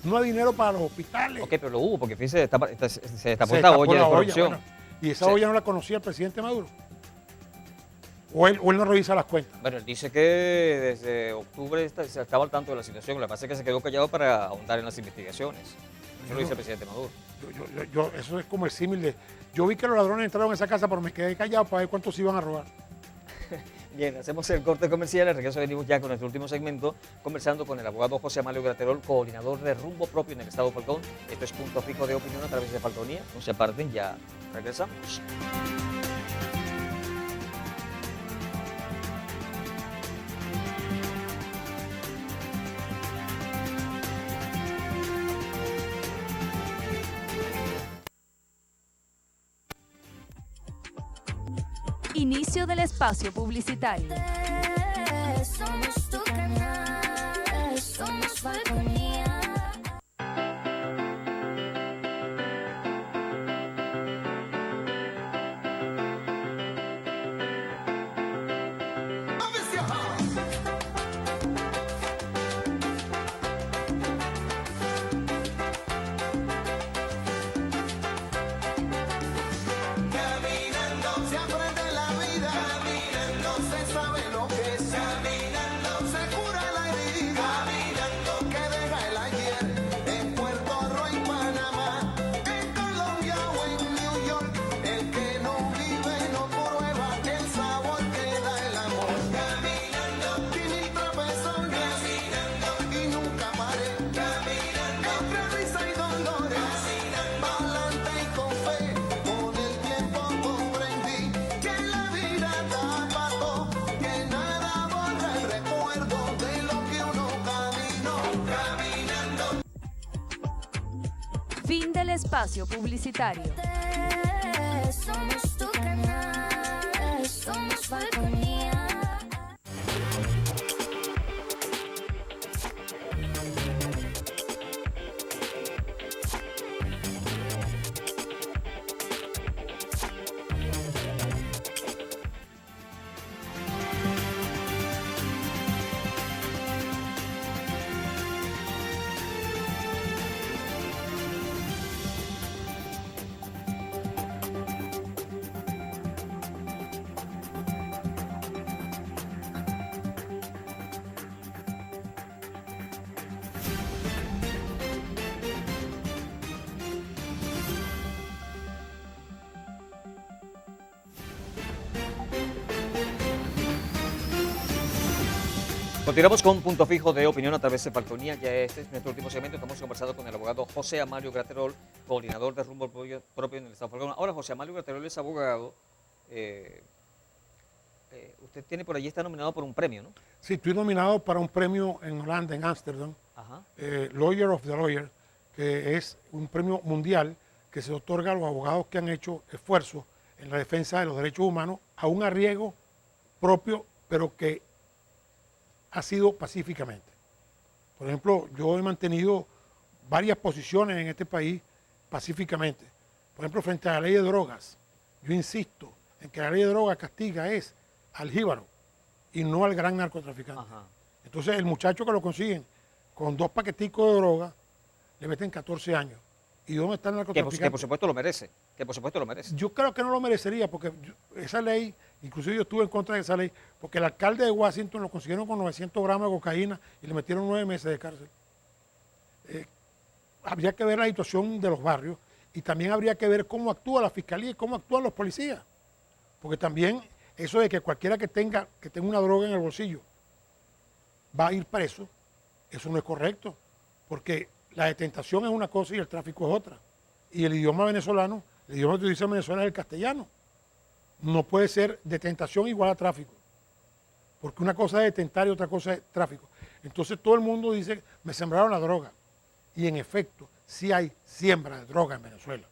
No hay dinero para los hospitales. Ok, pero lo hubo, porque fíjese, se destapó esta olla de corrupción. Bueno, y esa olla no la conocía el presidente Maduro. O él no revisa las cuentas. Bueno, él dice que desde octubre estaba al tanto de la situación. Lo que pasa es que se quedó callado para ahondar en las investigaciones. Eso lo dice el presidente Maduro. Eso es como el símil de... Yo vi que los ladrones entraron en esa casa, pero me quedé callado para ver cuántos iban a robar. Bien, hacemos el corte comercial. Al regreso venimos ya con nuestro último segmento, conversando con el abogado José Amalio Graterol, coordinador de Rumbo Propio en el Estado Falcón. Esto es Punto Fijo de Opinión a través de Falconía. No se aparten, ya regresamos. Inicio del espacio publicitario. Somos tu canal, somos Falconía. Caminando se aprende la vida, caminando se sabe lo que es, caminando Fin del espacio publicitario. Somos tu canal, somos Falconía. Continuamos con Punto Fijo de Opinión a través de Falconía. Ya este es nuestro último segmento. Estamos conversando con el abogado José Amalio Graterol, coordinador de Rumbo Propio en el Estado de Falcón. Ahora, José Amalio Graterol es abogado. Usted tiene por allí, está nominado por un premio, ¿no? Sí, estoy nominado para un premio en Holanda, en Ámsterdam, Ajá. Lawyer of the Lawyer, que es un premio mundial que se otorga a los abogados que han hecho esfuerzos en la defensa de los derechos humanos a un arriesgo propio, pero que ha sido pacíficamente. Por ejemplo, yo he mantenido varias posiciones en este país pacíficamente. Por ejemplo, frente a la ley de drogas, yo insisto en que la ley de drogas castiga es al jíbaro y no al gran narcotraficante. Ajá. Entonces, el muchacho que lo consiguen con 2 paqueticos de droga, le meten 14 años. ¿Y dónde está el narcotraficante? Que por supuesto lo merece. Que por supuesto lo merece. Yo creo que no lo merecería, porque esa ley, inclusive yo estuve en contra de esa ley, porque el alcalde de Washington lo consiguieron con 900 gramos de cocaína y le metieron 9 meses de cárcel. Habría que ver la situación de los barrios y también habría que ver cómo actúa la fiscalía y cómo actúan los policías. Porque también eso de que cualquiera que tenga una droga en el bolsillo va a ir preso, eso no es correcto, porque la detentación es una cosa y el tráfico es otra. Y el idioma venezolano, el idioma que utiliza en Venezuela es el castellano. No puede ser detentación igual a tráfico, porque una cosa es detentar y otra cosa es tráfico. Entonces todo el mundo dice, me sembraron la droga. Y en efecto, sí hay siembra de droga en Venezuela.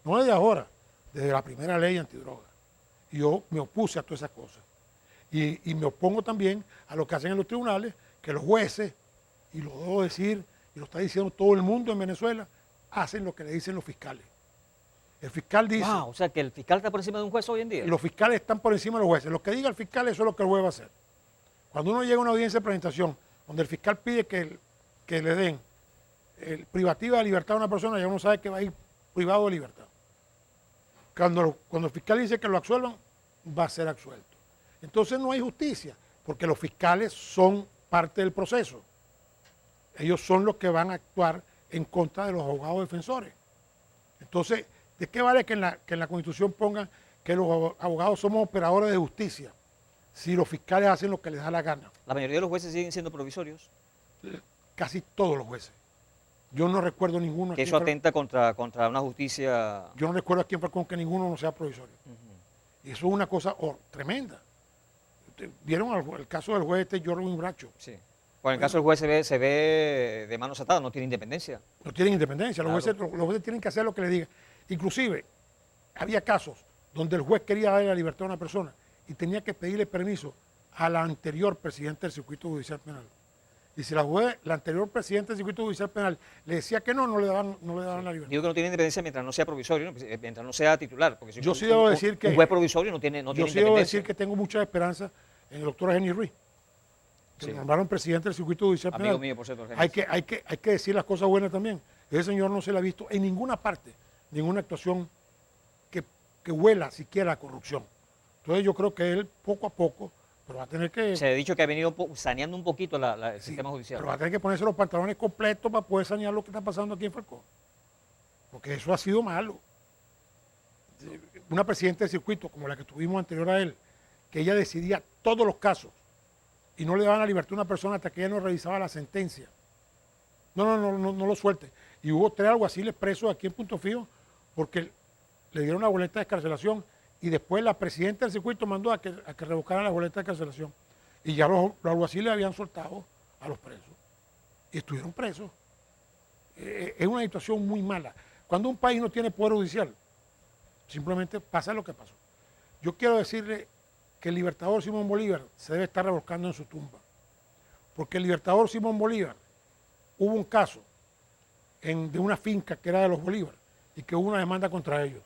No desde ahora, desde la primera ley antidroga. Y yo me opuse a todas esas cosas. Y me opongo también a lo que hacen en los tribunales, que los jueces, y lo debo decir, y lo está diciendo todo el mundo en Venezuela, hacen lo que le dicen los fiscales. El fiscal dice... Wow, o sea que el fiscal está por encima de un juez hoy en día. Los fiscales están por encima de los jueces. Lo que diga el fiscal, eso es lo que el juez va a hacer. Cuando uno llega a una audiencia de presentación, donde el fiscal pide que le den privativa de libertad a una persona, ya uno sabe que va a ir privado de libertad. Cuando el fiscal dice que lo absuelvan, va a ser absuelto. Entonces no hay justicia, porque los fiscales son parte del proceso. Ellos son los que van a actuar en contra de los abogados defensores. Entonces, ¿de qué vale que en la Constitución pongan que los abogados somos operadores de justicia si los fiscales hacen lo que les da la gana? La mayoría de los jueces siguen siendo provisorios. Casi todos los jueces. Yo no recuerdo ninguno. Que aquí eso en atenta contra una justicia... Yo no recuerdo aquí en Falcón que ninguno no sea provisorio. Y eso es una cosa tremenda. ¿Vieron el caso del juez Jorwin Bracho? Sí. Bueno, en el caso del juez se ve de manos atadas, no tiene independencia. No tienen independencia. Claro. Los jueces tienen que hacer lo que les diga. Inclusive, había casos donde el juez quería darle la libertad a una persona y tenía que pedirle permiso a la anterior presidenta del Circuito Judicial Penal. Y si la anterior presidenta del Circuito Judicial Penal le decía que no le daban la libertad. Digo que no tiene independencia mientras no sea provisorio, ¿no? Mientras no sea titular. Porque si Yo sí debo decir que... un juez provisorio no tiene Yo sí independencia. debo decir que tengo mucha esperanza en el doctor Henry Ruiz, que Sí. lo nombraron presidente del Circuito Judicial Amigo Penal. mío, por cierto. Hay que decir las cosas buenas también. Ese señor no se le ha visto en ninguna parte, ninguna actuación que huela siquiera a corrupción. Entonces yo creo que él poco a poco, pero va a tener que... Se ha dicho que ha venido saneando un poquito el sistema judicial. Pero va a tener que ponerse los pantalones completos para poder sanear lo que está pasando aquí en Falcón. Porque eso ha sido malo. Una presidenta de circuito como la que tuvimos anterior a él, que ella decidía todos los casos y no le daban la libertad a una persona hasta que ella no revisaba la sentencia. No lo suelte. Y hubo 3 alguaciles presos aquí en Punto Fijo porque le dieron una boleta de excarcelación y después la presidenta del circuito mandó a que revocaran la boleta de excarcelación. Y ya los alguaciles habían soltado a los presos. Y estuvieron presos. Es una situación muy mala. Cuando un país no tiene poder judicial, simplemente pasa lo que pasó. Yo quiero decirle que el libertador Simón Bolívar se debe estar revolcando en su tumba. Porque el libertador Simón Bolívar, hubo un caso de una finca que era de los Bolívar y que hubo una demanda contra ellos.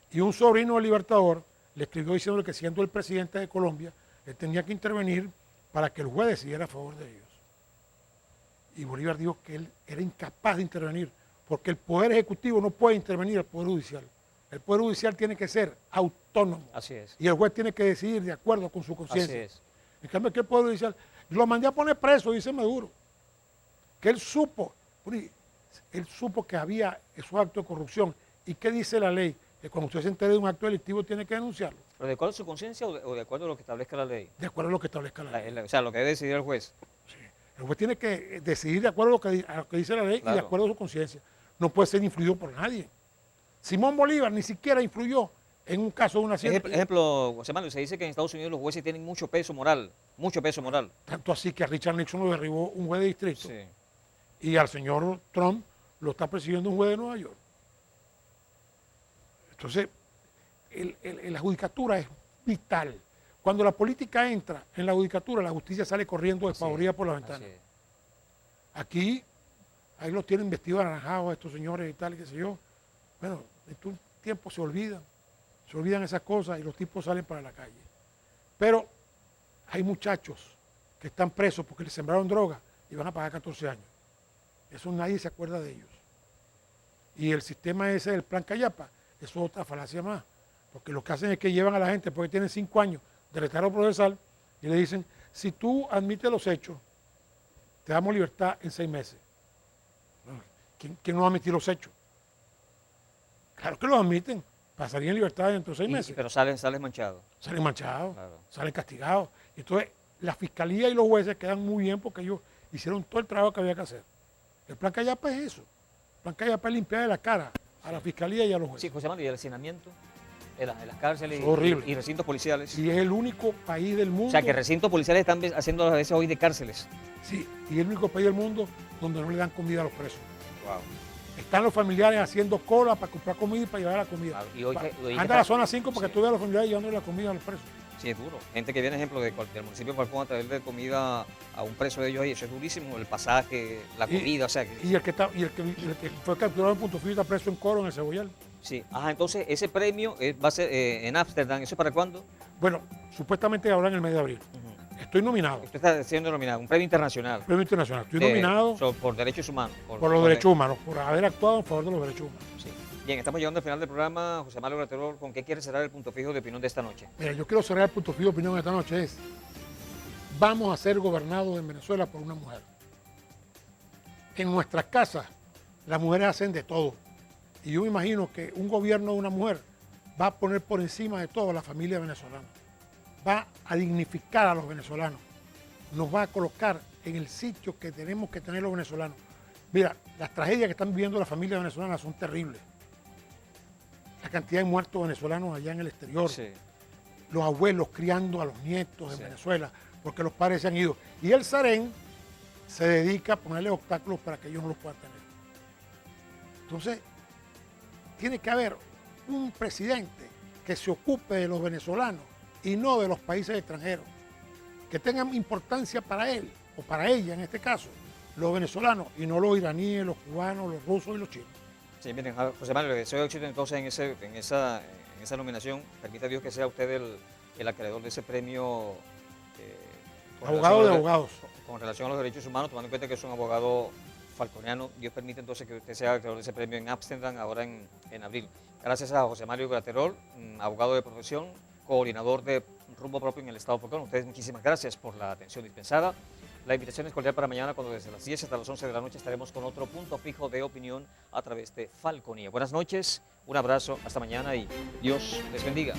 Y un sobrino del libertador le escribió diciéndole que siendo el presidente de Colombia, él tenía que intervenir para que el juez decidiera a favor de ellos. Y Bolívar dijo que él era incapaz de intervenir, porque el Poder Ejecutivo no puede intervenir al Poder Judicial. El Poder Judicial tiene que ser autónomo. Así es. Y el juez tiene que decidir de acuerdo con su conciencia. Así es. En cambio, que el Poder Judicial lo mandé a poner preso, dice Maduro. Que él supo que había esos actos de corrupción. ¿Y qué dice la ley? Que cuando usted se entere de un acto delictivo tiene que denunciarlo. ¿Pero de acuerdo a su conciencia o de acuerdo a lo que establezca la ley? De acuerdo a lo que establezca la ley. O sea, lo que debe decidir el juez. Sí. El juez tiene que decidir de acuerdo a lo que dice la ley y de Claro. acuerdo a su conciencia. No puede ser influido por nadie. Simón Bolívar ni siquiera influyó en un caso de una hacienda. Ejemplo, José Manuel, se dice que en Estados Unidos los jueces tienen mucho peso moral. Tanto así que a Richard Nixon lo derribó un juez de distrito. Sí. Y al señor Trump lo está persiguiendo un juez de Nueva York. Entonces, la judicatura es vital. Cuando la política entra en la judicatura, la justicia sale corriendo despavorida por la ventana. Así es. Aquí, ahí los tienen vestidos anaranjados estos señores y tal, y qué sé yo. Bueno, en un tiempo se olvidan esas cosas y los tipos salen para la calle. Pero hay muchachos que están presos porque les sembraron droga y van a pagar 14 años. Eso nadie se acuerda de ellos. Y el sistema ese del plan Cayapa, eso es otra falacia más. Porque lo que hacen es que llevan a la gente porque tienen 5 años de retardo procesal y le dicen, si tú admites los hechos, te damos libertad en 6 meses. ¿Quién no va a admitir los hechos? Claro que los admiten, pasarían en libertad dentro de 6 meses. Pero sales manchado. Salen manchados, Claro. salen castigados. Entonces, la fiscalía y los jueces quedan muy bien porque ellos hicieron todo el trabajo que había que hacer. El plan Cayapa es eso. El plan Cayapa es limpiar de la cara a la fiscalía y a los Sí, jueces. José Manuel, y el hacinamiento en las cárceles Es horrible. y recintos policiales. Y es el único país del mundo. O sea, que recintos policiales están haciendo a veces hoy de cárceles. Sí, y es el único país del mundo donde no le dan comida a los presos. Wow. Están los familiares haciendo cola para comprar comida y para llevar la comida. Claro, y hoy Anda a la zona 5 para que Sí. tú veas a los familiares llevándole la comida a los presos. Sí, es duro. Gente que viene, ejemplo, del municipio de Falcón a traerle comida a un preso de ellos ahí, eso es durísimo. El pasaje, la Y- comida, o sea. Que, Y el que fue capturado en Punto Fijo está preso en Coro, en el Cebollal. sí. Ajá, entonces ese premio va a ser en Ámsterdam. ¿Eso para cuándo? Bueno, supuestamente ahora en el mes de abril. Estoy nominado. Usted está siendo nominado, un premio internacional. Premio internacional. Estoy de- nominado por derechos humanos. por los derechos humanos, por haber actuado en favor de los derechos humanos. Sí. Bien, estamos llegando al final del programa. José Manuel Graterol, ¿con qué quiere cerrar el punto fijo de opinión de esta noche? Mira, yo quiero cerrar el punto fijo de opinión esta noche es, vamos a ser gobernados en Venezuela por una mujer. En nuestras casas, las mujeres hacen de todo. Y yo me imagino que un gobierno de una mujer va a poner por encima de todo a la familia venezolana. Va a dignificar a los venezolanos. Nos va a colocar en el sitio que tenemos que tener los venezolanos. Mira, las tragedias que están viviendo las familias venezolanas son terribles. La cantidad de muertos venezolanos allá en el exterior. Sí. Los abuelos criando a los nietos en Sí. Venezuela porque los padres se han ido. Y el Sarén se dedica a ponerle obstáculos para que ellos no los puedan tener. Entonces, tiene que haber un presidente que se ocupe de los venezolanos y no de los países extranjeros, que tengan importancia para él o para ella en este caso, los venezolanos y no los iraníes, los cubanos, los rusos y los chinos. Sí, miren, José Manuel, le deseo éxito entonces en esa nominación. Permita Dios que sea usted el acreedor de ese premio. Con Abogado de relación a los abogados. Con relación a los derechos humanos, tomando en cuenta que es un abogado falconiano. Dios permite entonces que usted sea el acreedor de ese premio en Ámsterdam ahora en abril. Gracias a José Mario Graterol, abogado de profesión, coordinador de Rumbo Propio en el Estado de Falcón. Ustedes muchísimas gracias por la atención dispensada. La invitación es cordial para mañana, cuando desde las 10 hasta las 11 de la noche estaremos con otro punto fijo de opinión a través de Falconía. Buenas noches, un abrazo, hasta mañana y Dios les bendiga.